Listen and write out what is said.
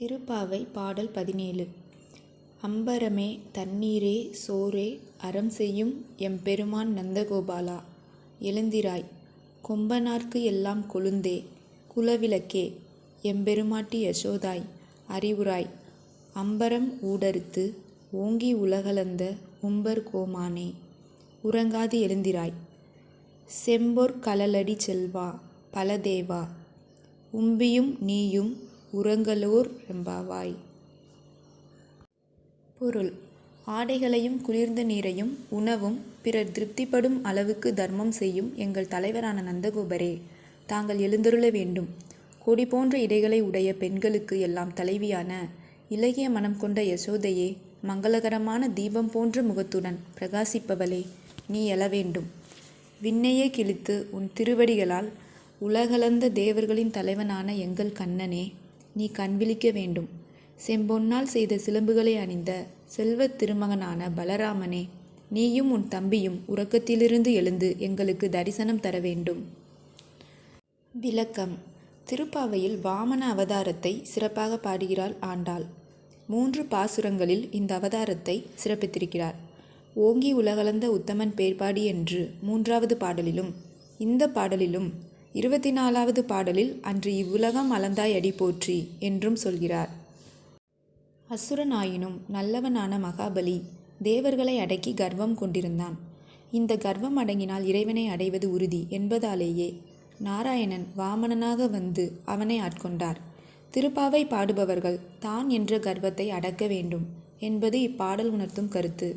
திருப்பாவை பாடல் 17. அம்பரமே தண்ணீரே சோரே அறம் செய்யும் எம்பெருமான் நந்தகோபாலா, எழுந்திராய். கொம்பனார்க்கு எல்லாம் கொழுந்தே குலவிளக்கே, எம்பெருமாட்டி யசோதாய் அறிவுராய். அம்பரம் ஊடறுத்து ஓங்கி உலகளந்த உம்பர் கோமானே, உறங்காது எழுந்திராய். செம்பொற் கழலடி செல்வா பலதேவா, உம்பியும் நீயும் உறங்கலோர் எம்பாவாய். பொருள்: ஆடைகளையும் குளிர்ந்த நீரையும் உணவும் பிறர் திருப்திப்படும் அளவுக்கு தர்மம் செய்யும் எங்கள் தலைவரான நந்தகோபரே, தாங்கள் எழுந்தருள வேண்டும். கொடி போன்ற இடைகளை உடைய பெண்களுக்கு எல்லாம் தலைவியான இளகிய மனம் கொண்ட யசோதையே, மங்களகரமான தீபம் போன்ற முகத்துடன் பிரகாசிப்பவளே, நீ எழ வேண்டும். விண்ணையே கிழித்து உன் திருவடிகளால் உலகளந்த தேவர்களின் தலைவனான எங்கள் கண்ணனே, நீ கண்விழிக்க வேண்டும். செம்பொன்னால் செய்த சிலம்புகளை அணிந்த செல்வத் திருமகனான பலராமனே, நீயும் உன் தம்பியும் உறக்கத்திலிருந்து எழுந்து எங்களுக்கு தரிசனம் தர வேண்டும். விளக்கம்: திருப்பாவையில் வாமன அவதாரத்தை சிறப்பாக பாடுகிறாள் ஆண்டாள். 3 பாசுரங்களில் இந்த அவதாரத்தை சிறப்பித்திருக்கிறார். ஓங்கி உலகளந்த உத்தமன் பேர்பாடி என்று 3வது பாடலிலும், இந்த பாடலிலும் 24வது பாடலில் அன்று இவ்வுலகம் அளந்தாய் அடி போற்றி என்றும் சொல்கிறார். அசுரனாயினும் நல்லவனான மகாபலி தேவர்களை அடக்கி கர்வம் கொண்டிருந்தான். இந்த கர்வம் அடங்கினால் இறைவனை அடைவது உறுதி என்பதாலேயே நாராயணன் வாமனனாக வந்து அவனை ஆட்கொண்டார். திருப்பாவை பாடுபவர்கள் தான் என்ற கர்வத்தை அடக்க வேண்டும் என்பது இப்பாடல் உணர்த்தும் கருத்து.